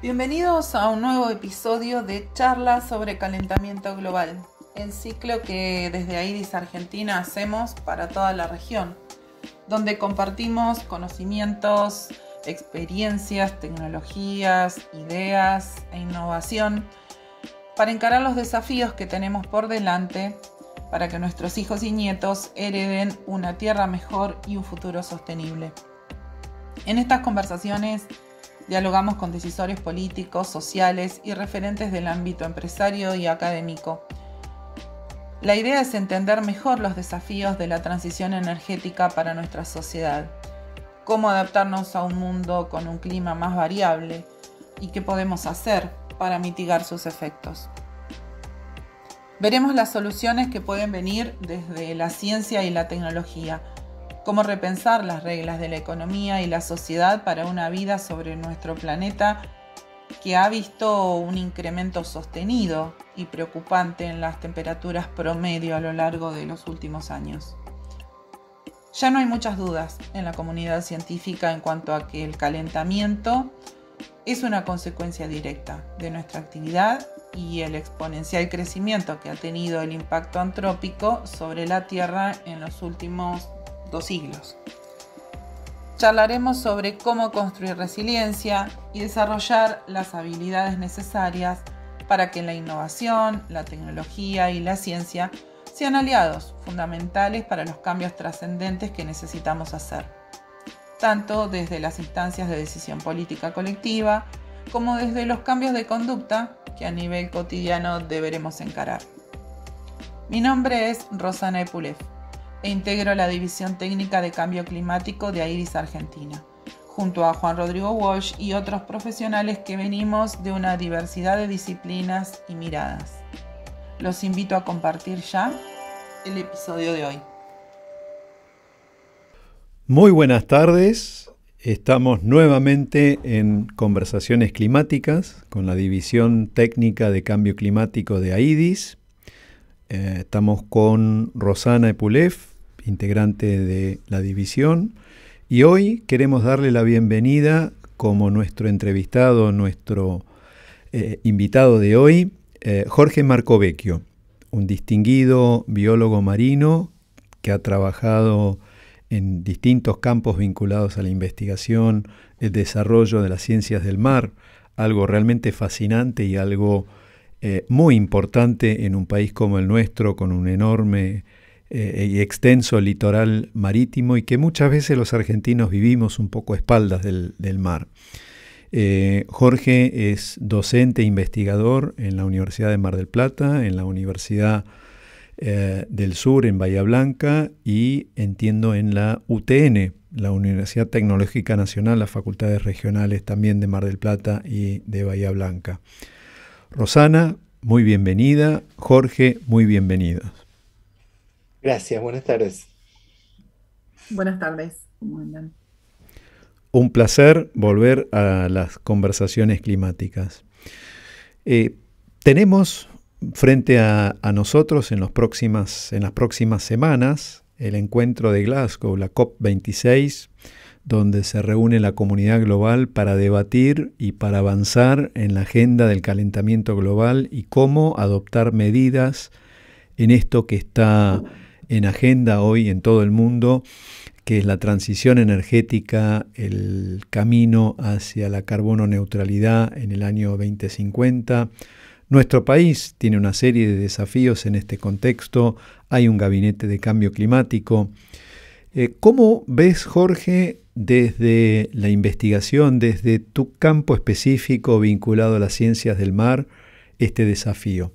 Bienvenidos a un nuevo episodio de Charlas sobre Calentamiento Global, el ciclo que desde AIDIS Argentina hacemos para toda la región, donde compartimos conocimientos, experiencias, tecnologías, ideas e innovación para encarar los desafíos que tenemos por delante para que nuestros hijos y nietos hereden una tierra mejor y un futuro sostenible. En estas conversaciones dialogamos con decisores políticos, sociales y referentes del ámbito empresario y académico. La idea es entender mejor los desafíos de la transición energética para nuestra sociedad, cómo adaptarnos a un mundo con un clima más variable y qué podemos hacer para mitigar sus efectos. Veremos las soluciones que pueden venir desde la ciencia y la tecnología, cómo repensar las reglas de la economía y la sociedad para una vida sobre nuestro planeta que ha visto un incremento sostenido y preocupante en las temperaturas promedio a lo largo de los últimos años. Ya no hay muchas dudas en la comunidad científica en cuanto a que el calentamiento es una consecuencia directa de nuestra actividad y el exponencial crecimiento que ha tenido el impacto antrópico sobre la Tierra en los últimos 2 siglos. Charlaremos sobre cómo construir resiliencia y desarrollar las habilidades necesarias para que la innovación, la tecnología y la ciencia sean aliados fundamentales para los cambios trascendentes que necesitamos hacer, tanto desde las instancias de decisión política colectiva como desde los cambios de conducta que a nivel cotidiano deberemos encarar. Mi nombre es Rosana Epulef e integro la División Técnica de Cambio Climático de AIDIS Argentina, junto a Juan Rodrigo Walsh y otros profesionales que venimos de una diversidad de disciplinas y miradas. Los invito a compartir ya el episodio de hoy. Muy buenas tardes, estamos nuevamente en Conversaciones Climáticas con la División Técnica de Cambio Climático de AIDIS. Estamos con Rosana Epulef, integrante de la división, y hoy queremos darle la bienvenida como nuestro entrevistado, nuestro invitado de hoy, Jorge Marcovecchio, un distinguido biólogo marino que ha trabajado en distintos campos vinculados a la investigación, el desarrollo de las ciencias del mar, algo realmente fascinante y algo muy importante en un país como el nuestro, con un enorme y extenso litoral marítimo y que muchas veces los argentinos vivimos un poco a espaldas del mar. Jorge es docente e investigador en la Universidad de Mar del Plata, en la Universidad del Sur, en Bahía Blanca, y entiendo en la UTN, la Universidad Tecnológica Nacional, las facultades regionales también de Mar del Plata y de Bahía Blanca. Rosana, muy bienvenida. Jorge, muy bienvenidos. Gracias, buenas tardes. Buenas tardes, ¿cómo andan? Un placer volver a las conversaciones climáticas. Tenemos frente a nosotros en las próximas semanas el encuentro de Glasgow, la COP26, donde se reúne la comunidad global para debatir y para avanzar en la agenda del calentamiento global y cómo adoptar medidas en esto que está en agenda hoy en todo el mundo, que es la transición energética, el camino hacia la carbono neutralidad en el año 2050. Nuestro país tiene una serie de desafíos en este contexto. Hay un gabinete de cambio climático. ¿Cómo ves, Jorge, desde la investigación, desde tu campo específico vinculado a las ciencias del mar, este desafío?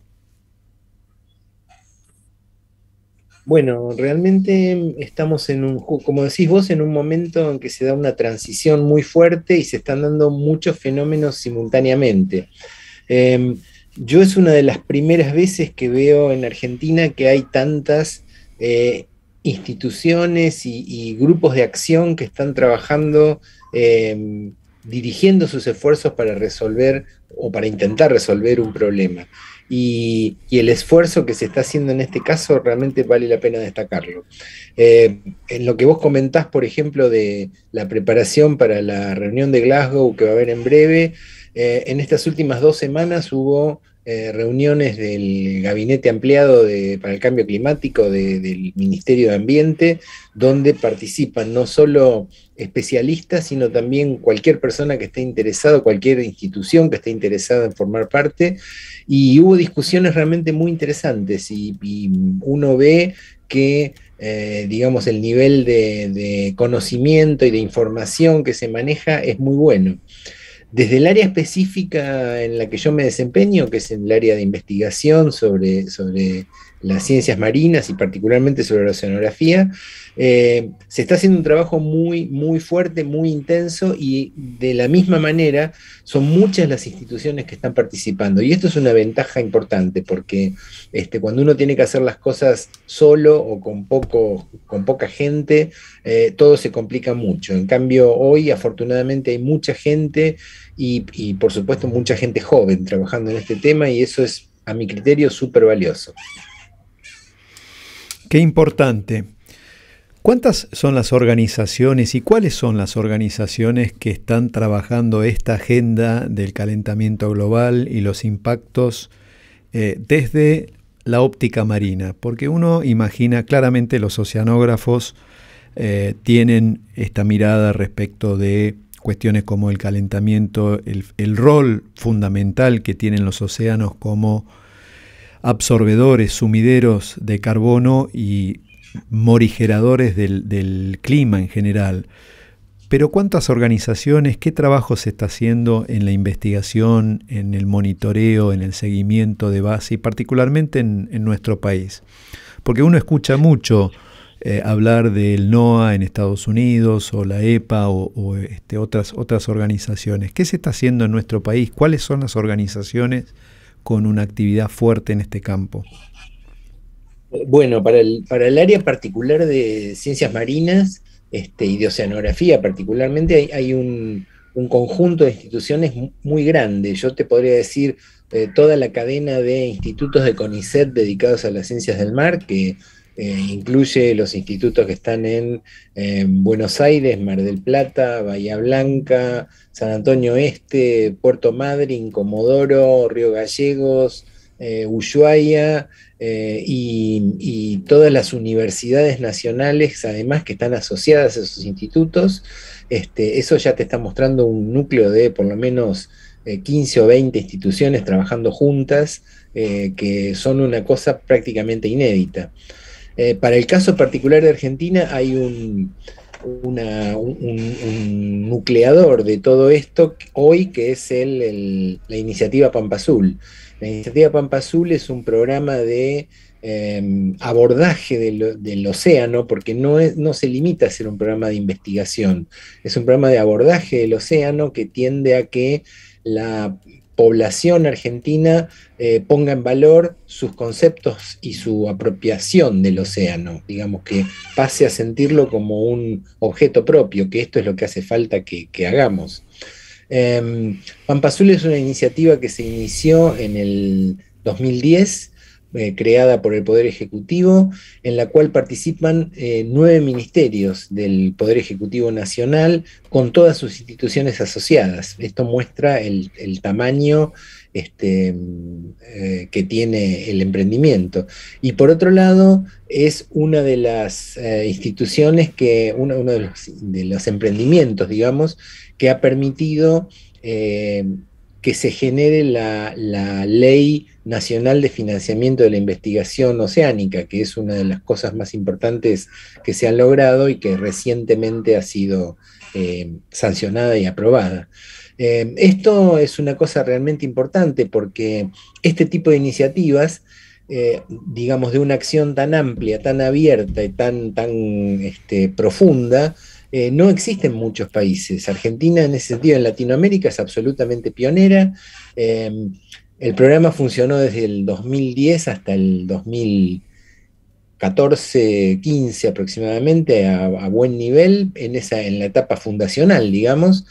Bueno, realmente estamos como decís vos, en un momento en que se da una transición muy fuerte y se están dando muchos fenómenos simultáneamente. Yo es una de las primeras veces que veo en Argentina que hay tantas instituciones y grupos de acción que están trabajando, dirigiendo sus esfuerzos para resolver o para intentar resolver un problema. Y el esfuerzo que se está haciendo en este caso realmente vale la pena destacarlo. En lo que vos comentás, por ejemplo, de la preparación para la reunión de Glasgow que va a haber en breve, En estas últimas 2 semanas hubo reuniones del Gabinete Ampliado para el Cambio Climático del Ministerio de Ambiente, donde participan no solo especialistas, sino también cualquier persona que esté interesada, cualquier institución que esté interesada en formar parte, y hubo discusiones realmente muy interesantes, y uno ve que digamos, el nivel de conocimiento y de información que se maneja es muy bueno. Desde el área específica en la que yo me desempeño, que es el área de investigación sobre las ciencias marinas y particularmente sobre la oceanografía, se está haciendo un trabajo muy, muy fuerte, muy intenso, y de la misma manera son muchas las instituciones que están participando. Y esto es una ventaja importante porque cuando uno tiene que hacer las cosas solo o con poca gente, todo se complica mucho. En cambio, hoy afortunadamente hay mucha gente y por supuesto mucha gente joven trabajando en este tema, y eso es, a mi criterio, súper valioso. Qué importante. ¿Cuántas son las organizaciones y cuáles son las organizaciones que están trabajando esta agenda del calentamiento global y los impactos desde la óptica marina? Porque uno imagina claramente los oceanógrafos tienen esta mirada respecto de cuestiones como el calentamiento, el rol fundamental que tienen los océanos como absorbedores, sumideros de carbono y morigeradores del clima en general. Pero ¿cuántas organizaciones, qué trabajo se está haciendo en la investigación, en el monitoreo, en el seguimiento de base y particularmente en nuestro país? Porque uno escucha mucho hablar del NOAA en Estados Unidos o la EPA o otras organizaciones. ¿Qué se está haciendo en nuestro país? ¿Cuáles son las organizaciones con una actividad fuerte en este campo? Bueno, para el área particular de ciencias marinas y de oceanografía particularmente, hay un conjunto de instituciones muy grande. Yo te podría decir toda la cadena de institutos de CONICET dedicados a las ciencias del mar, que incluye los institutos que están en Buenos Aires, Mar del Plata, Bahía Blanca, San Antonio Este, Puerto Madryn, Comodoro, Río Gallegos, Ushuaia, y todas las universidades nacionales, además, que están asociadas a esos institutos. Eso ya te está mostrando un núcleo de por lo menos 15 o 20 instituciones trabajando juntas, que son una cosa prácticamente inédita. Para el caso particular de Argentina hay un nucleador de todo esto hoy, que es la iniciativa Pampa Azul. La iniciativa Pampa Azul es un programa de abordaje del océano, porque no se limita a ser un programa de investigación, es un programa de abordaje del océano que tiende a que la población argentina ponga en valor sus conceptos y su apropiación del océano, digamos, que pase a sentirlo como un objeto propio, que esto es lo que hace falta que hagamos. Pampa Azul es una iniciativa que se inició en el 2010, creada por el Poder Ejecutivo, en la cual participan 9 ministerios del Poder Ejecutivo Nacional con todas sus instituciones asociadas. Esto muestra el tamaño que tiene el emprendimiento. Y por otro lado, es una de las instituciones uno de los emprendimientos, digamos, que ha permitido que se genere la Ley Nacional de Financiamiento de la Investigación Oceánica, que es una de las cosas más importantes que se han logrado y que recientemente ha sido sancionada y aprobada. Esto es una cosa realmente importante porque este tipo de iniciativas, digamos, de una acción tan amplia, tan abierta y tan profunda, no existen en muchos países. Argentina, en ese sentido, en Latinoamérica es absolutamente pionera. El programa funcionó desde el 2010 hasta el 2014-15 aproximadamente, a buen nivel, en la etapa fundacional, digamos.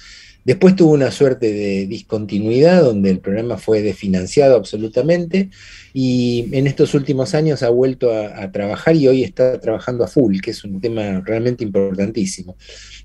Después tuvo una suerte de discontinuidad donde el programa fue desfinanciado absolutamente y en estos últimos años ha vuelto a trabajar y hoy está trabajando a full, que es un tema realmente importantísimo.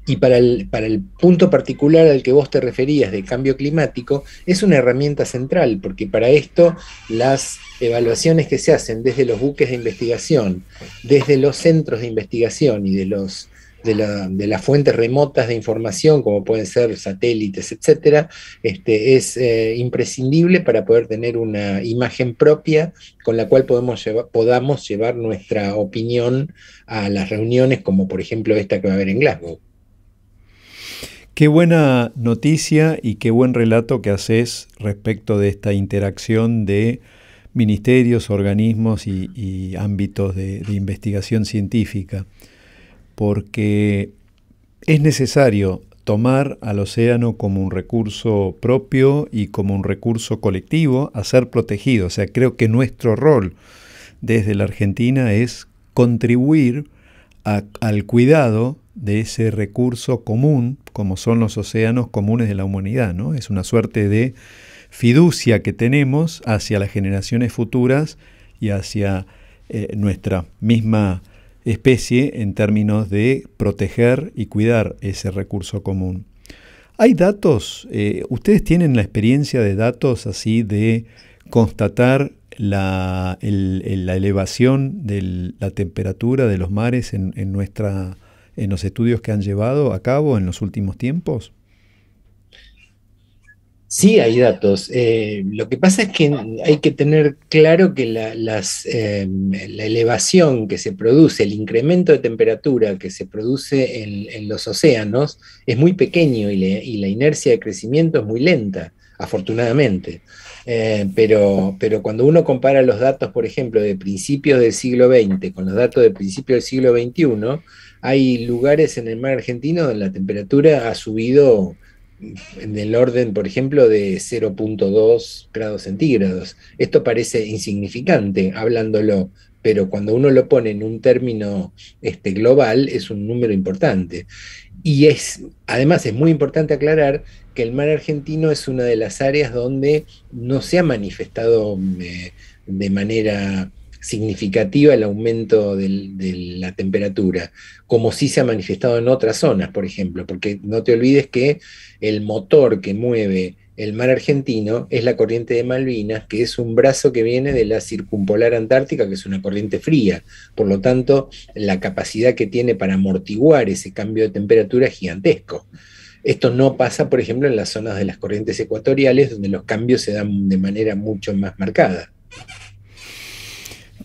Y para el punto particular al que vos te referías de cambio climático, es una herramienta central, porque para esto las evaluaciones que se hacen desde los buques de investigación, desde los centros de investigación y de las fuentes remotas de información, como pueden ser satélites, etcétera, es imprescindible para poder tener una imagen propia con la cual podamos llevar nuestra opinión a las reuniones, como por ejemplo esta que va a haber en Glasgow. Qué buena noticia y qué buen relato que haces respecto de esta interacción de ministerios, organismos y ámbitos de investigación científica, porque es necesario tomar al océano como un recurso propio y como un recurso colectivo a ser protegido. O sea, creo que nuestro rol desde la Argentina es contribuir al cuidado de ese recurso común, como son los océanos comunes de la humanidad, ¿no? Es una suerte de fiducia que tenemos hacia las generaciones futuras y hacia nuestra misma especie en términos de proteger y cuidar ese recurso común. ¿Hay datos? ¿Ustedes tienen la experiencia de datos así de constatar la elevación de la temperatura de los mares en los estudios que han llevado a cabo en los últimos tiempos? Sí, hay datos. Lo que pasa es que hay que tener claro que la elevación que se produce, el incremento de temperatura que se produce en los océanos es muy pequeño y la inercia de crecimiento es muy lenta, afortunadamente. Pero cuando uno compara los datos, por ejemplo, de principios del siglo XX con los datos de principios del siglo XXI, hay lugares en el mar argentino donde la temperatura ha subido en el orden, por ejemplo, de 0,2 grados centígrados. Esto parece insignificante hablándolo, pero cuando uno lo pone en un término global es un número importante. Y además es muy importante aclarar que el mar argentino es una de las áreas donde no se ha manifestado de manera significativa el aumento de la temperatura, como sí se ha manifestado en otras zonas, por ejemplo, porque no te olvides que el motor que mueve el mar argentino es la corriente de Malvinas, que es un brazo que viene de la circumpolar antártica, que es una corriente fría. Por lo tanto, la capacidad que tiene para amortiguar ese cambio de temperatura es gigantesco. Esto no pasa, por ejemplo, en las zonas de las corrientes ecuatoriales, donde los cambios se dan de manera mucho más marcada.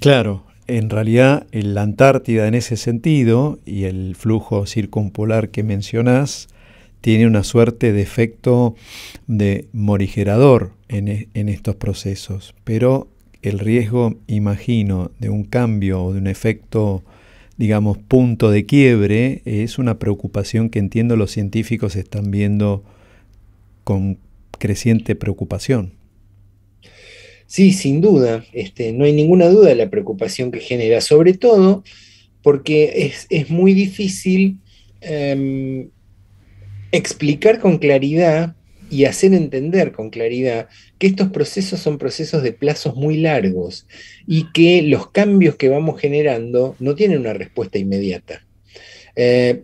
Claro, en realidad la Antártida en ese sentido y el flujo circumpolar que mencionás tiene una suerte de efecto de morigerador en estos procesos, pero el riesgo, imagino, de un cambio o de un efecto, digamos, punto de quiebre es una preocupación que entiendo los científicos están viendo con creciente preocupación. Sí, sin duda, no hay ninguna duda de la preocupación que genera, sobre todo porque es muy difícil explicar con claridad y hacer entender con claridad que estos procesos son procesos de plazos muy largos y que los cambios que vamos generando no tienen una respuesta inmediata.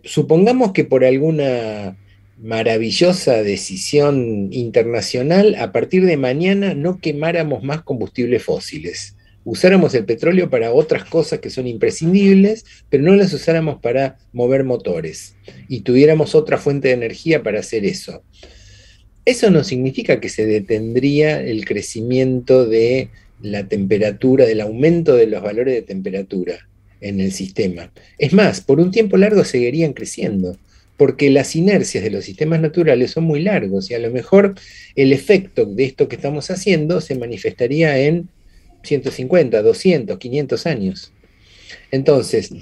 Supongamos que por alguna maravillosa decisión internacional, a partir de mañana no quemáramos más combustibles fósiles. Usáramos el petróleo para otras cosas que son imprescindibles, pero no las usáramos para mover motores y tuviéramos otra fuente de energía para hacer eso. Eso no significa que se detendría el crecimiento de la temperatura, del aumento de los valores de temperatura en el sistema. Es más, por un tiempo largo seguirían creciendo, porque las inercias de los sistemas naturales son muy largos y a lo mejor el efecto de esto que estamos haciendo se manifestaría en 150, 200, 500 años. Entonces,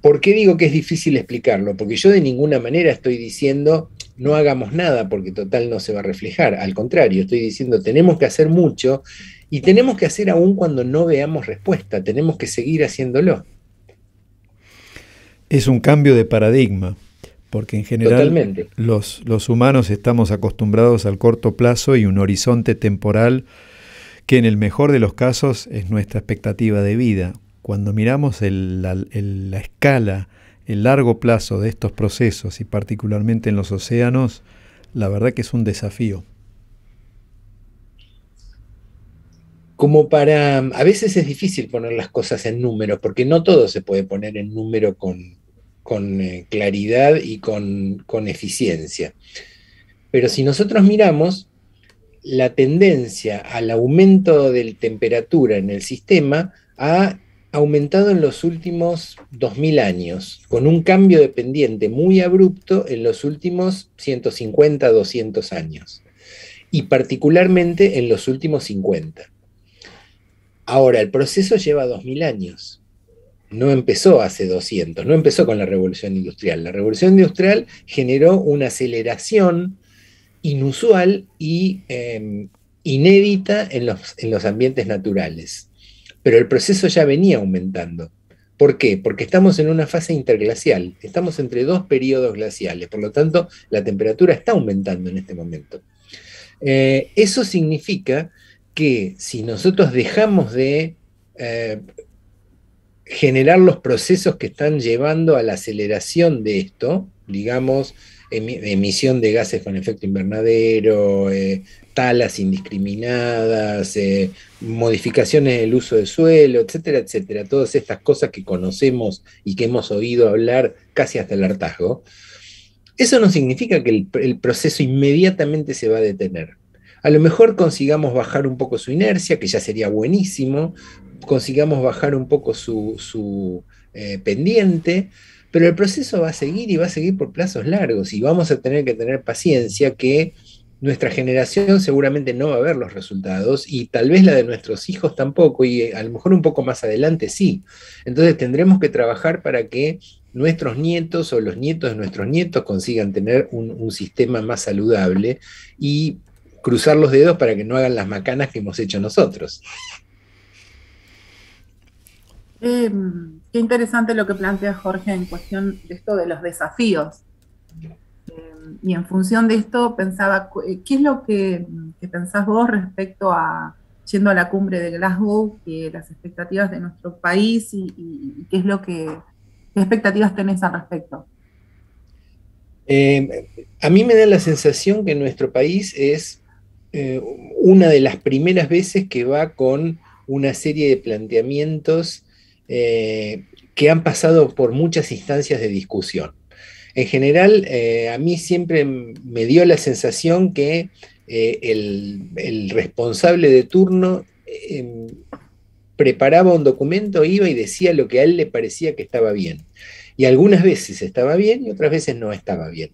¿por qué digo que es difícil explicarlo? Porque yo de ninguna manera estoy diciendo no hagamos nada porque total no se va a reflejar. Al contrario, estoy diciendo tenemos que hacer mucho y tenemos que hacer aún cuando no veamos respuesta, tenemos que seguir haciéndolo. Es un cambio de paradigma, porque en general Totalmente. los humanos estamos acostumbrados al corto plazo y un horizonte temporal que en el mejor de los casos es nuestra expectativa de vida. Cuando miramos la escala, el largo plazo de estos procesos y particularmente en los océanos, la verdad que es un desafío. A veces es difícil poner las cosas en números, porque no todo se puede poner en número con claridad y con eficiencia. Pero si nosotros miramos, la tendencia al aumento de la temperatura en el sistema ha aumentado en los últimos 2000 años, con un cambio de pendiente muy abrupto en los últimos 150, 200 años, y particularmente en los últimos 50. Ahora, el proceso lleva 2000 años. No empezó hace 200, no empezó con la revolución industrial. La revolución industrial generó una aceleración inusual y inédita en los ambientes naturales. Pero el proceso ya venía aumentando. ¿Por qué? Porque estamos en una fase interglacial, estamos entre dos periodos glaciales, por lo tanto la temperatura está aumentando en este momento. Eso significa que si nosotros dejamos de generar los procesos que están llevando a la aceleración de esto, digamos, emisión de gases con efecto invernadero, talas indiscriminadas, modificaciones del uso del suelo, etcétera, etcétera, todas estas cosas que conocemos y que hemos oído hablar casi hasta el hartazgo, eso no significa que el proceso inmediatamente se va a detener. A lo mejor consigamos bajar un poco su inercia, que ya sería buenísimo, consigamos bajar un poco su pendiente, pero el proceso va a seguir y va a seguir por plazos largos y vamos a tener que tener paciencia que nuestra generación seguramente no va a ver los resultados y tal vez la de nuestros hijos tampoco y a lo mejor un poco más adelante sí. Entonces tendremos que trabajar para que nuestros nietos o los nietos de nuestros nietos consigan tener un sistema más saludable y cruzar los dedos para que no hagan las macanas que hemos hecho nosotros. Qué interesante lo que plantea Jorge en cuestión de esto de los desafíos. Y en función de esto pensaba, ¿qué es lo que pensás vos respecto a, yendo a la cumbre de Glasgow, que las expectativas de nuestro país y qué expectativas tenés al respecto? A mí me da la sensación que nuestro país es una de las primeras veces que va con una serie de planteamientos que han pasado por muchas instancias de discusión. En general, a mí siempre me dio la sensación que el responsable de turno preparaba un documento, iba y decía lo que a él le parecía que estaba bien. Y algunas veces estaba bien y otras veces no estaba bien.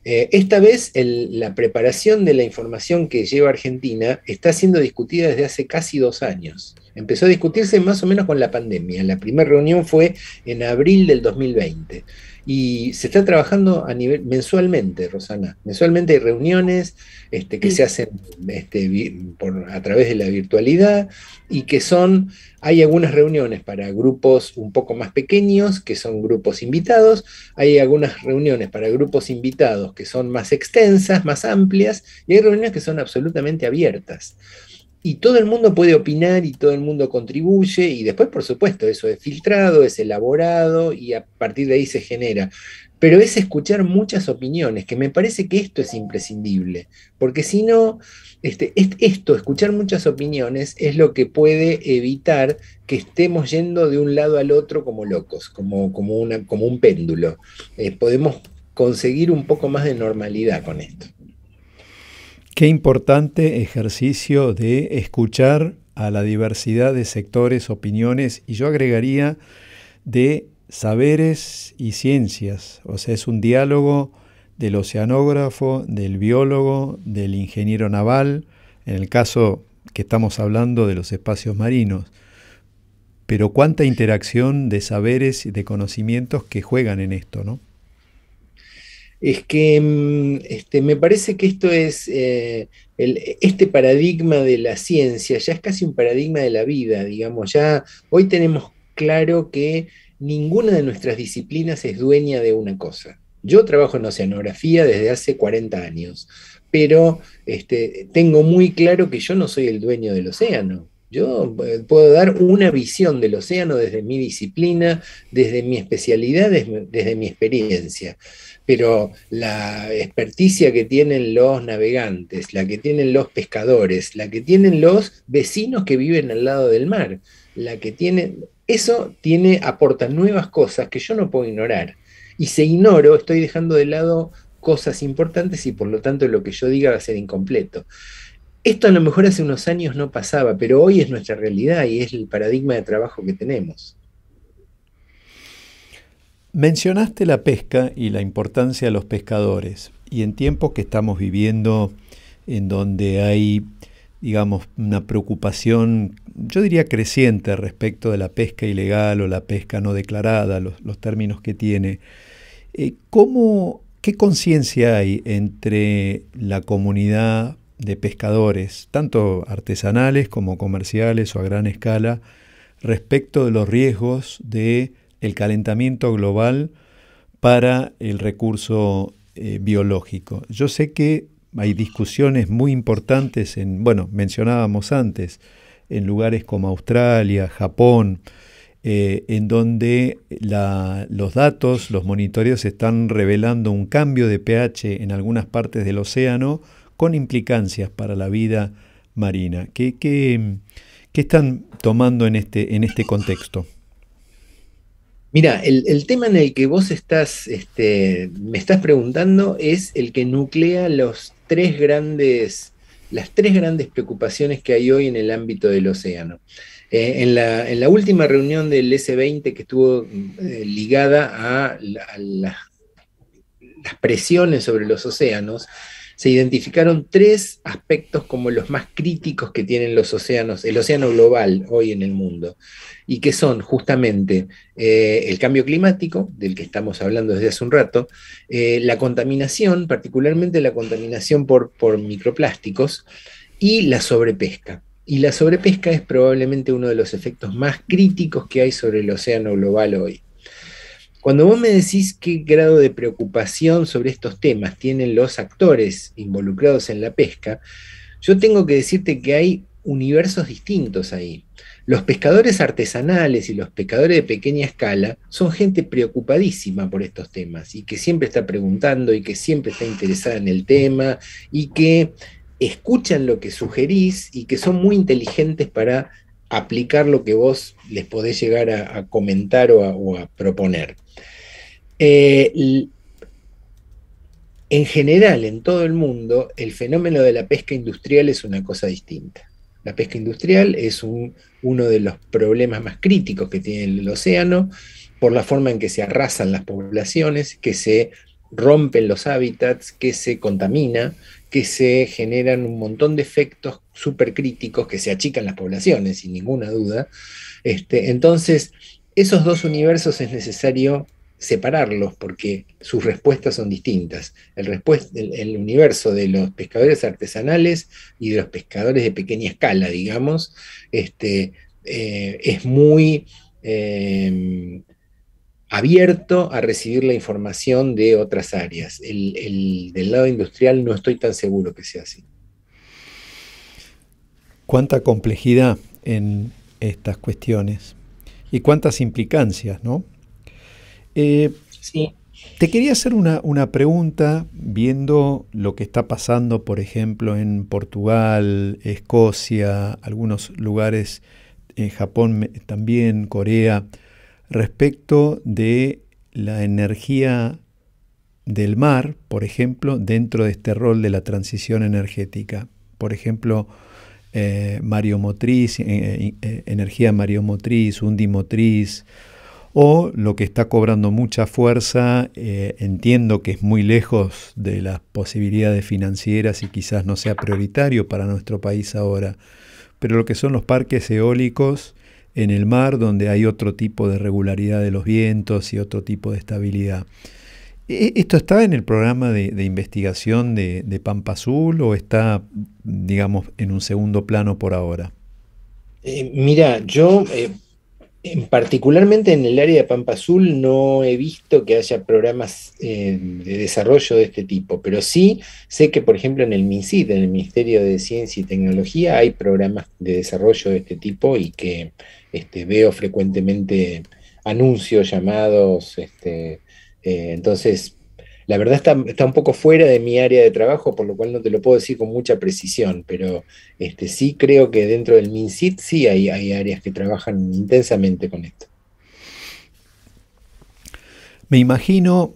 Esta vez la preparación de la información que lleva Argentina está siendo discutida desde hace casi 2 años. Empezó a discutirse más o menos con la pandemia. La primera reunión fue en abril del 2020. Y se está trabajando mensualmente, Rosana. Mensualmente hay reuniones que se hacen a través de la virtualidad y hay algunas reuniones para grupos un poco más pequeños, que son grupos invitados, hay algunas reuniones para grupos invitados que son más extensas, más amplias, y hay reuniones que son absolutamente abiertas. Y todo el mundo puede opinar y todo el mundo contribuye y después, por supuesto, eso es filtrado, es elaborado y a partir de ahí se genera. Pero es escuchar muchas opiniones, que me parece que esto es imprescindible, porque si no, escuchar muchas opiniones es lo que puede evitar que estemos yendo de un lado al otro como locos, como un péndulo. Podemos conseguir un poco más de normalidad con esto. Qué importante ejercicio de escuchar a la diversidad de sectores, opiniones, y yo agregaría de saberes y ciencias. O sea, es un diálogo del oceanógrafo, del biólogo, del ingeniero naval, en el caso que estamos hablando de los espacios marinos. Pero cuánta interacción de saberes y de conocimientos que juegan en esto, ¿no? Es que me parece que esto es, este paradigma de la ciencia ya es casi un paradigma de la vida, digamos, ya hoy tenemos claro que ninguna de nuestras disciplinas es dueña de una cosa. Yo trabajo en oceanografía desde hace 40 años, pero tengo muy claro que yo no soy el dueño del océano. Yo puedo dar una visión del océano desde mi disciplina, desde mi especialidad, desde mi experiencia. Pero la experticia que tienen los navegantes, la que tienen los pescadores, la que tienen los vecinos que viven al lado del mar, la que tienen, aporta nuevas cosas que yo no puedo ignorar. Y si ignoro, estoy dejando de lado cosas importantes y por lo tanto lo que yo diga va a ser incompleto. Esto a lo mejor hace unos años no pasaba, pero hoy es nuestra realidad y es el paradigma de trabajo que tenemos. Mencionaste la pesca y la importancia de los pescadores, y en tiempos que estamos viviendo en donde hay, digamos, una preocupación, yo diría creciente respecto de la pesca ilegal o la pesca no declarada, los términos que tiene, ¿qué conciencia hay entre la comunidad de pescadores, tanto artesanales como comerciales o a gran escala, respecto de los riesgos de el calentamiento global para el recurso biológico? Yo sé que hay discusiones muy importantes mencionábamos antes, en lugares como Australia, Japón, en donde los datos, los monitoreos están revelando un cambio de pH en algunas partes del océano con implicancias para la vida marina. ¿Qué están tomando en este contexto? Mira, el tema en el que vos me estás preguntando es el que nuclea las tres grandes preocupaciones que hay hoy en el ámbito del océano. En la última reunión del S20 que estuvo ligada a las presiones sobre los océanos, se identificaron tres aspectos como los más críticos que tienen los océanos, el océano global hoy en el mundo, y que son justamente el cambio climático, del que estamos hablando desde hace un rato, la contaminación, particularmente la contaminación por microplásticos, y la sobrepesca. Y la sobrepesca es probablemente uno de los efectos más críticos que hay sobre el océano global hoy. Cuando vos me decís qué grado de preocupación sobre estos temas tienen los actores involucrados en la pesca, yo tengo que decirte que hay universos distintos ahí. Los pescadores artesanales y los pescadores de pequeña escala son gente preocupadísima por estos temas y que siempre está preguntando y que siempre está interesada en el tema y que escuchan lo que sugerís y que son muy inteligentes para aplicar lo que vos les podés llegar a comentar o a proponer. En general, en todo el mundo, el fenómeno de la pesca industrial es una cosa distinta. La pesca industrial es uno de los problemas más críticos que tiene el océano, por la forma en que se arrasan las poblaciones, que se rompen los hábitats, que se contamina, que se generan un montón de efectos súper críticos, que se achican las poblaciones, sin ninguna duda. Entonces, esos dos universos es necesario separarlos porque sus respuestas son distintas. El universo de los pescadores artesanales y de los pescadores de pequeña escala, digamos, es muy abierto a recibir la información de otras áreas. Del lado industrial no estoy tan seguro que sea así. Cuánta complejidad en estas cuestiones y cuántas implicancias, ¿no? Sí. Te quería hacer una pregunta viendo lo que está pasando, por ejemplo, en Portugal, Escocia, algunos lugares, en Japón también, Corea, respecto de la energía del mar, por ejemplo, dentro de este rol de la transición energética. Por ejemplo, mareomotriz, energía mareomotriz, undimotriz, o lo que está cobrando mucha fuerza, entiendo que es muy lejos de las posibilidades financieras y quizás no sea prioritario para nuestro país ahora, pero lo que son los parques eólicos en el mar, donde hay otro tipo de regularidad de los vientos y otro tipo de estabilidad. ¿Esto está en el programa de investigación de Pampa Azul o está, digamos, en un segundo plano por ahora? Mira, yo Particularmente en el área de Pampa Azul no he visto que haya programas de desarrollo de este tipo, pero sí sé que, por ejemplo, en el MINCIT, en el Ministerio de Ciencia y Tecnología, hay programas de desarrollo de este tipo y que veo frecuentemente anuncios, llamados, entonces la verdad está un poco fuera de mi área de trabajo, por lo cual no te lo puedo decir con mucha precisión, pero sí creo que dentro del MinSit sí hay áreas que trabajan intensamente con esto. Me imagino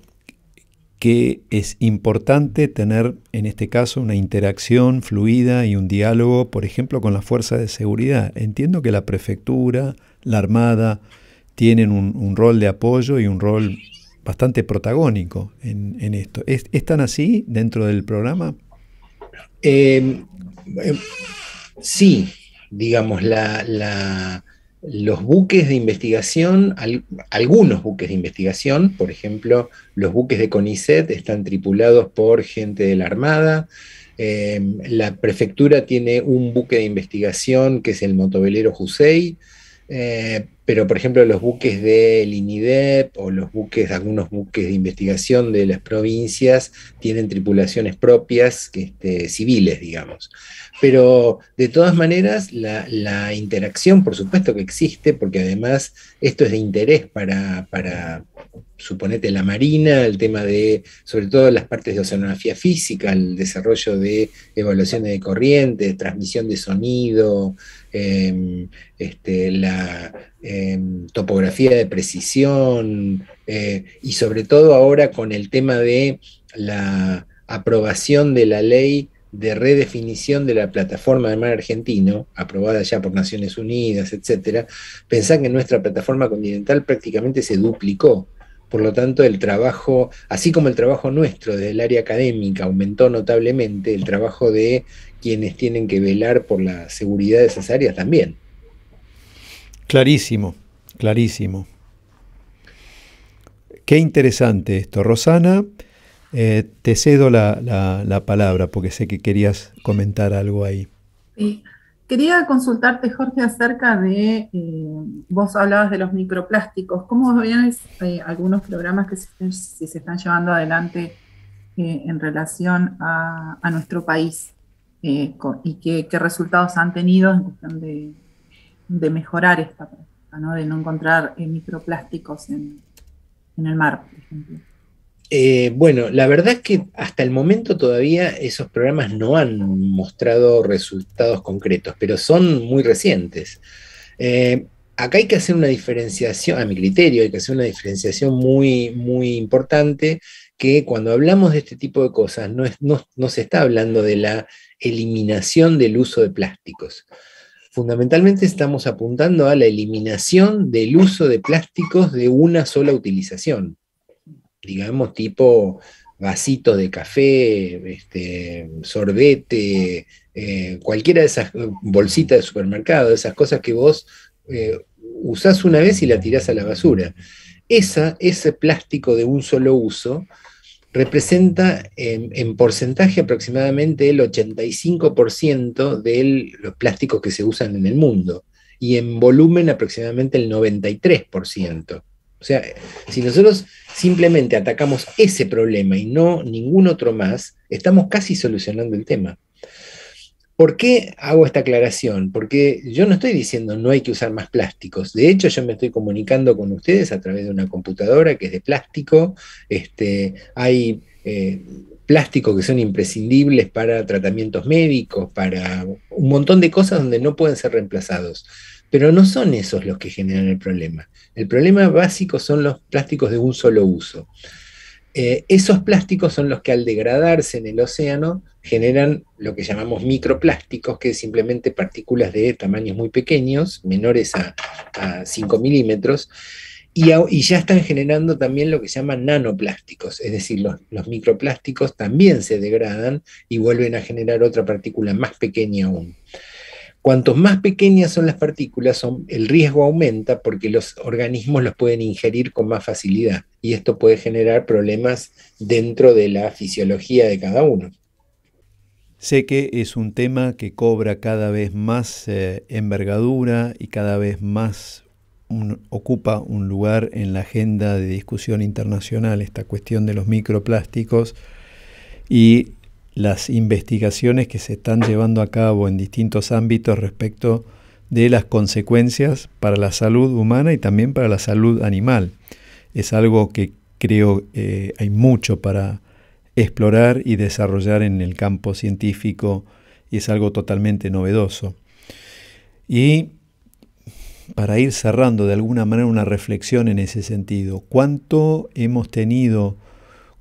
que es importante tener, en este caso, una interacción fluida y un diálogo, por ejemplo, con las fuerzas de seguridad. Entiendo que la prefectura, la Armada, tienen un rol de apoyo y un rol bastante protagónico en esto. ¿Es tan así dentro del programa? Eh, eh, sí, digamos, los buques de investigación, algunos buques de investigación, por ejemplo, los buques de CONICET están tripulados por gente de la Armada. La prefectura tiene un buque de investigación que es el motovelero Jusey. Pero, por ejemplo, los buques del INIDEP o algunos buques de investigación de las provincias tienen tripulaciones propias, civiles, digamos. Pero, de todas maneras, la interacción, por supuesto que existe, porque además esto es de interés para suponete la marina, el tema de, sobre todo las partes de oceanografía física, el desarrollo de evaluaciones de corrientes, transmisión de sonido, la topografía de precisión, y sobre todo ahora con el tema de la aprobación de la ley de redefinición de la plataforma de mar argentino, aprobada ya por Naciones Unidas, etcétera. Pensá que nuestra plataforma continental prácticamente se duplicó. Por lo tanto, el trabajo, así como el trabajo nuestro desde el área académica aumentó notablemente, el trabajo de quienes tienen que velar por la seguridad de esas áreas también. Clarísimo, clarísimo. Qué interesante esto. Rosana, te cedo la palabra porque sé que querías comentar algo ahí. Sí. Quería consultarte, Jorge, acerca de, vos hablabas de los microplásticos. ¿Cómo ves algunos programas que si se están llevando adelante en relación a nuestro país y qué resultados han tenido en cuestión de mejorar esta práctica, ¿no? De no encontrar microplásticos en el mar, por ejemplo? Bueno, la verdad es que hasta el momento todavía esos programas no han mostrado resultados concretos, pero son muy recientes. Acá hay que hacer una diferenciación, a mi criterio, hay que hacer una diferenciación muy, muy importante, que cuando hablamos de este tipo de cosas no se está hablando de la eliminación del uso de plásticos. Fundamentalmente estamos apuntando a la eliminación del uso de plásticos de una sola utilización, digamos, tipo vasito de café, sorbete, cualquiera de esas bolsitas de supermercado, esas cosas que vos usás una vez y la tirás a la basura. Ese plástico de un solo uso representa en porcentaje aproximadamente el 85% de los plásticos que se usan en el mundo y en volumen aproximadamente el 93%. O sea, si nosotros simplemente atacamos ese problema y no ningún otro más, estamos casi solucionando el tema. ¿Por qué hago esta aclaración? Porque yo no estoy diciendo no hay que usar más plásticos. De hecho, yo me estoy comunicando con ustedes a través de una computadora que es de plástico. Hay plásticos que son imprescindibles para tratamientos médicos, para un montón de cosas donde no pueden ser reemplazados. Pero no son esos los que generan el problema. El problema básico son los plásticos de un solo uso. Esos plásticos son los que al degradarse en el océano generan lo que llamamos microplásticos, que es simplemente partículas de tamaños muy pequeños, menores a 5 milímetros, y ya están generando también lo que se llaman nanoplásticos, es decir, los microplásticos también se degradan y vuelven a generar otra partícula más pequeña aún. Cuanto más pequeñas son las partículas, el riesgo aumenta porque los organismos los pueden ingerir con más facilidad y esto puede generar problemas dentro de la fisiología de cada uno. Sé que es un tema que cobra cada vez más envergadura y cada vez más ocupa un lugar en la agenda de discusión internacional, esta cuestión de los microplásticos y las investigaciones que se están llevando a cabo en distintos ámbitos respecto de las consecuencias para la salud humana y también para la salud animal. Es algo que creo hay mucho para explorar y desarrollar en el campo científico y es algo totalmente novedoso. Y para ir cerrando de alguna manera una reflexión en ese sentido, ¿cuánto hemos tenido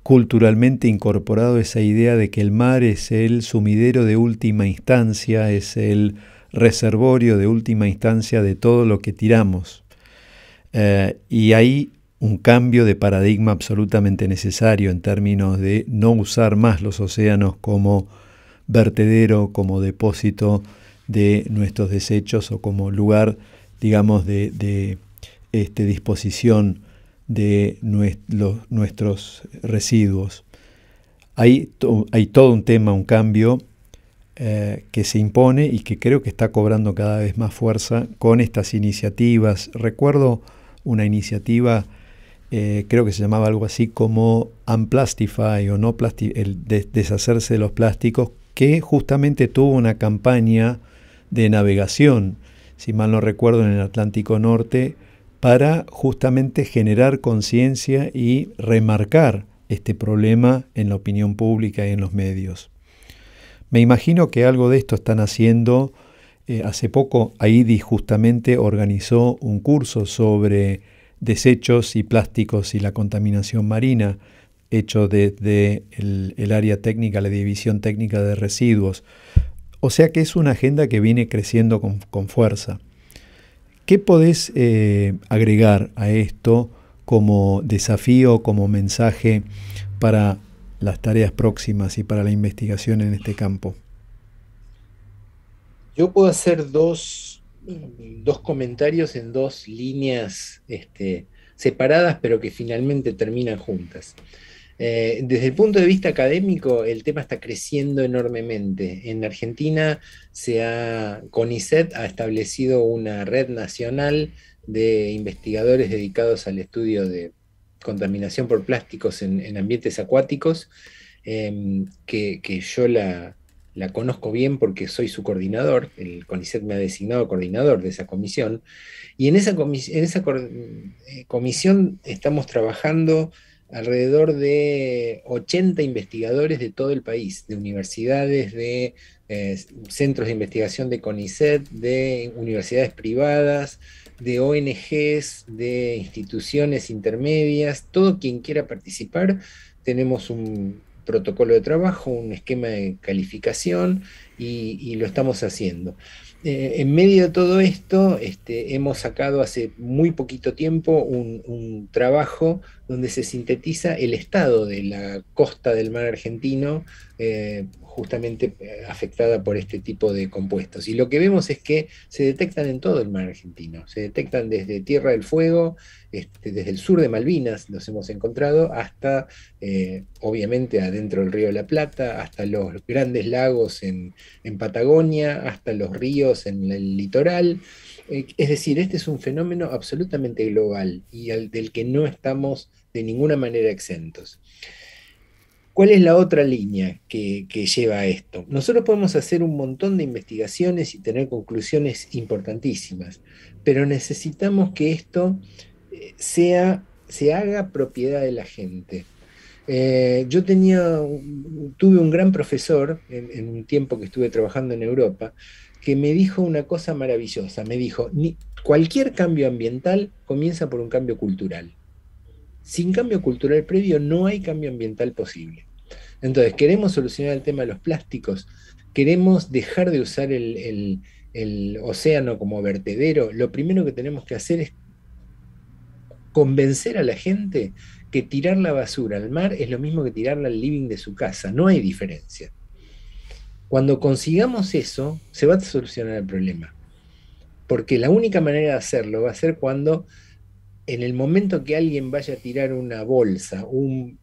culturalmente incorporado esa idea de que el mar es el sumidero de última instancia, es el reservorio de última instancia de todo lo que tiramos? Y hay un cambio de paradigma absolutamente necesario en términos de no usar más los océanos como vertedero, como depósito de nuestros desechos o como lugar, digamos, de disposición de nuestros residuos. Hay todo un tema, un cambio que se impone y que creo que está cobrando cada vez más fuerza con estas iniciativas. Recuerdo una iniciativa, creo que se llamaba algo así como Unplastify o no el deshacerse de los plásticos, que justamente tuvo una campaña de navegación, si mal no recuerdo, en el Atlántico Norte, para justamente generar conciencia y remarcar este problema en la opinión pública y en los medios. Me imagino que algo de esto están haciendo. Hace poco AIDIS justamente organizó un curso sobre desechos y plásticos y la contaminación marina, hecho desde el área técnica, la división técnica de residuos. O sea que es una agenda que viene creciendo con fuerza. ¿Qué podés agregar a esto como desafío, como mensaje para las tareas próximas y para la investigación en este campo? Yo puedo hacer dos comentarios en dos líneas separadas, pero que finalmente terminan juntas. Desde el punto de vista académico, el tema está creciendo enormemente. En Argentina CONICET ha establecido una red nacional de investigadores dedicados al estudio de contaminación por plásticos en ambientes acuáticos, que yo la conozco bien porque soy su coordinador. El CONICET me ha designado coordinador de esa comisión. Y en esa comisión estamos trabajando alrededor de 80 investigadores de todo el país, de universidades, de centros de investigación de CONICET, de universidades privadas, de ONGs, de instituciones intermedias, todo quien quiera participar. Tenemos un protocolo de trabajo, un esquema de calificación y lo estamos haciendo. En medio de todo esto, hemos sacado hace muy poquito tiempo un trabajo donde se sintetiza el estado de la costa del mar argentino, justamente afectada por este tipo de compuestos. Y lo que vemos es que se detectan en todo el mar argentino, se detectan desde Tierra del Fuego, desde el sur de Malvinas los hemos encontrado, hasta obviamente adentro del Río de la Plata, hasta los grandes lagos en Patagonia, hasta los ríos en el litoral. Es decir, este es un fenómeno absolutamente global y del que no estamos de ninguna manera exentos. ¿Cuál es la otra línea que lleva a esto? Nosotros podemos hacer un montón de investigaciones y tener conclusiones importantísimas, pero necesitamos que esto se haga propiedad de la gente. Yo tuve un gran profesor en un tiempo que estuve trabajando en Europa, que me dijo una cosa maravillosa. Me dijo, cualquier cambio ambiental comienza por un cambio cultural. Sin cambio cultural previo no hay cambio ambiental posible. Entonces, queremos solucionar el tema de los plásticos, queremos dejar de usar el océano como vertedero. Lo primero que tenemos que hacer es convencer a la gente que tirar la basura al mar es lo mismo que tirarla al living de su casa, no hay diferencia. Cuando consigamos eso, se va a solucionar el problema, porque la única manera de hacerlo va a ser cuando en el momento que alguien vaya a tirar una bolsa, un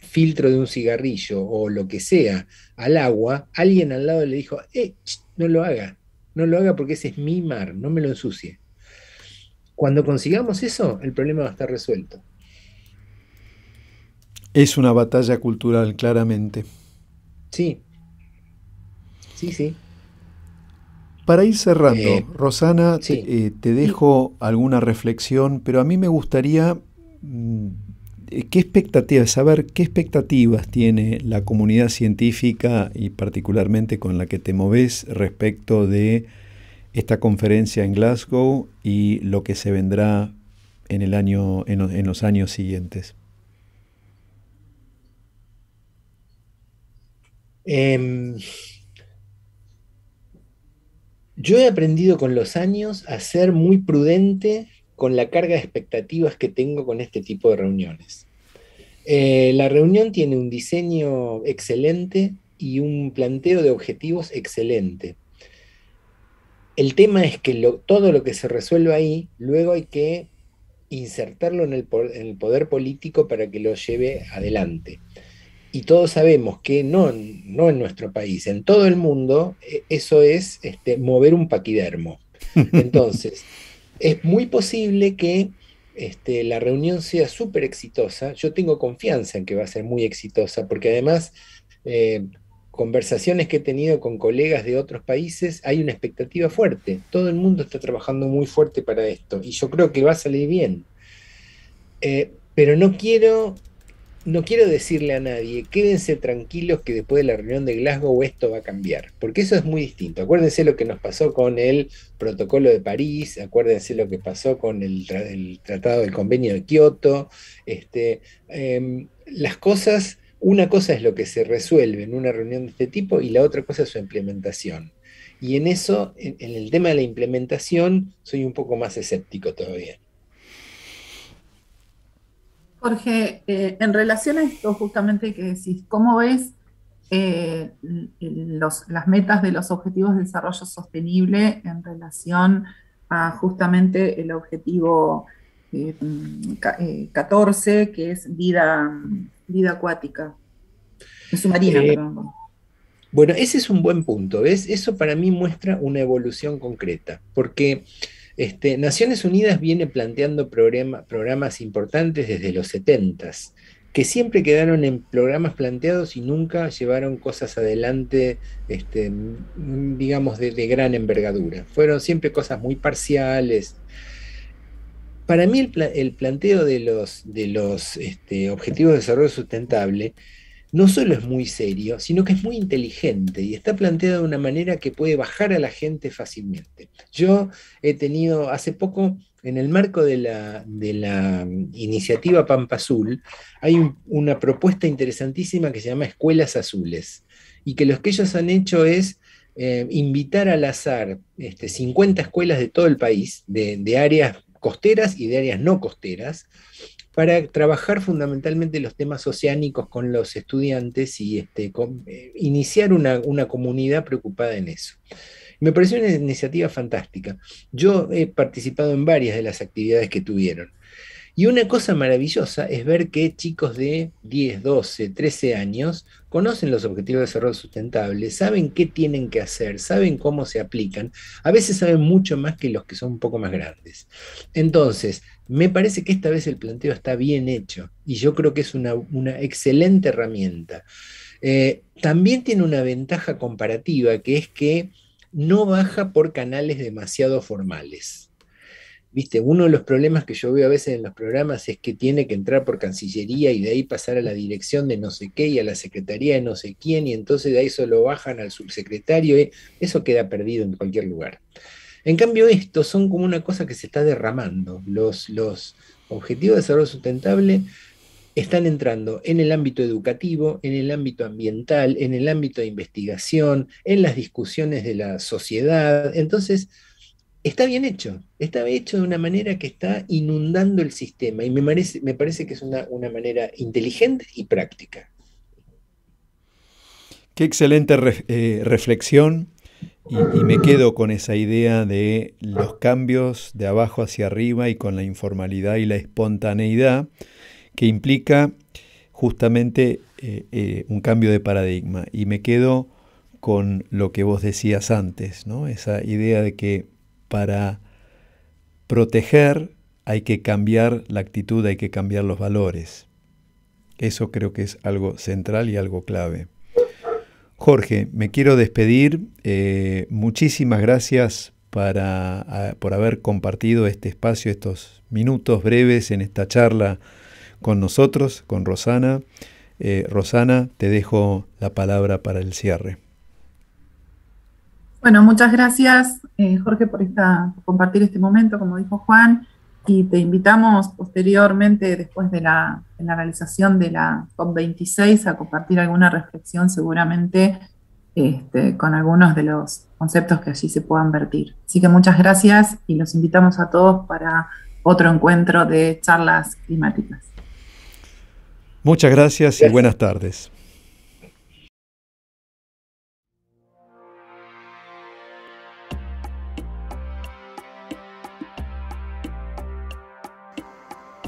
filtro de un cigarrillo o lo que sea al agua, alguien al lado le dijo, no lo haga, no lo haga porque ese es mi mar, no me lo ensucie. Cuando consigamos eso, el problema va a estar resuelto. Es una batalla cultural, claramente. Sí, sí, sí. Para ir cerrando, Eh, Rosana, sí. te Y dejo alguna reflexión, pero a mí me gustaría mm, saber qué expectativas tiene la comunidad científica y particularmente con la que te moves respecto de esta conferencia en Glasgow y lo que se vendrá en el año, en los años siguientes. Em, yo he aprendido con los años a ser muy prudente con la carga de expectativas que tengo con este tipo de reuniones. La reunión tiene un diseño excelente y un planteo de objetivos excelente. El tema es que todo lo que se resuelve ahí, luego hay que insertarlo en el poder político para que lo lleve adelante. Y todos sabemos que no en nuestro país, en todo el mundo, eso es mover un paquidermo. Entonces, es muy posible que la reunión sea súper exitosa. Yo tengo confianza en que va a ser muy exitosa, porque además, eh, conversaciones que he tenido con colegas de otros países, hay una expectativa fuerte. Todo el mundo está trabajando muy fuerte para esto y yo creo que va a salir bien. Pero no quiero decirle a nadie, quédense tranquilos que después de la reunión de Glasgow esto va a cambiar, porque eso es muy distinto. Acuérdense lo que nos pasó con el protocolo de París, acuérdense lo que pasó con el tratado del convenio de Kioto. Las cosas, una cosa es lo que se resuelve en una reunión de este tipo y la otra cosa es su implementación. Y en eso, en el tema de la implementación, soy un poco más escéptico todavía. Jorge, en relación a esto justamente que decís, ¿cómo ves las metas de los Objetivos de Desarrollo Sostenible en relación a justamente el objetivo 14, que es vida acuática, submarina, Eh, perdón? Bueno, ese es un buen punto, ¿ves? Eso para mí muestra una evolución concreta, porque Naciones Unidas viene planteando programas importantes desde los 70s, que siempre quedaron en programas planteados y nunca llevaron cosas adelante, digamos, de gran envergadura. Fueron siempre cosas muy parciales. Para mí el planteo de los Objetivos de Desarrollo Sustentable no solo es muy serio, sino que es muy inteligente y está planteado de una manera que puede bajar a la gente fácilmente. Yo he tenido hace poco, en el marco de la iniciativa Pampa Azul, hay una propuesta interesantísima que se llama Escuelas Azules y que lo que ellos han hecho es invitar al azar 50 escuelas de todo el país, de áreas costeras y de áreas no costeras, para trabajar fundamentalmente los temas oceánicos con los estudiantes y iniciar una comunidad preocupada en eso. Me pareció una iniciativa fantástica. Yo he participado en varias de las actividades que tuvieron. Y una cosa maravillosa es ver que chicos de 10, 12, 13 años conocen los objetivos de desarrollo sustentable, saben qué tienen que hacer, saben cómo se aplican, a veces saben mucho más que los que son un poco más grandes. Entonces, me parece que esta vez el planteo está bien hecho y yo creo que es una excelente herramienta. También tiene una ventaja comparativa, que es que no baja por canales demasiado formales. Viste, uno de los problemas que yo veo a veces en los programas es que tiene que entrar por Cancillería y de ahí pasar a la dirección de no sé qué y a la secretaría de no sé quién y entonces de ahí solo bajan al subsecretario. Eso queda perdido en cualquier lugar. En cambio, estos son como una cosa que se está derramando. Los objetivos de desarrollo sustentable están entrando en el ámbito educativo, en el ámbito ambiental, en el ámbito de investigación, en las discusiones de la sociedad. Entonces, está hecho de una manera que está inundando el sistema y me parece que es una manera inteligente y práctica. Qué excelente reflexión y me quedo con esa idea de los cambios de abajo hacia arriba y con la informalidad y la espontaneidad que implica justamente un cambio de paradigma. Y me quedo con lo que vos decías antes, ¿no? Esa idea de que para proteger, hay que cambiar la actitud, hay que cambiar los valores. Eso creo que es algo central y algo clave. Jorge, me quiero despedir. Muchísimas gracias por haber compartido este espacio, estos minutos breves en esta charla con nosotros, con Rosana. Rosana, te dejo la palabra para el cierre. Bueno, muchas gracias, Jorge, por compartir este momento, como dijo Juan, y te invitamos posteriormente, después de la realización de la COP26, a compartir alguna reflexión seguramente con algunos de los conceptos que allí se puedan vertir. Así que muchas gracias y los invitamos a todos para otro encuentro de charlas climáticas. Muchas gracias y buenas tardes.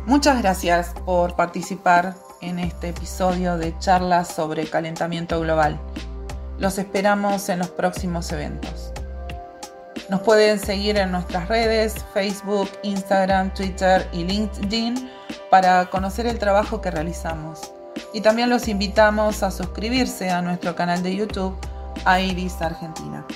Muchas gracias por participar en este episodio de charlas sobre calentamiento global. Los esperamos en los próximos eventos. Nos pueden seguir en nuestras redes, Facebook, Instagram, Twitter y LinkedIn para conocer el trabajo que realizamos. Y también los invitamos a suscribirse a nuestro canal de YouTube, IDIS Argentina.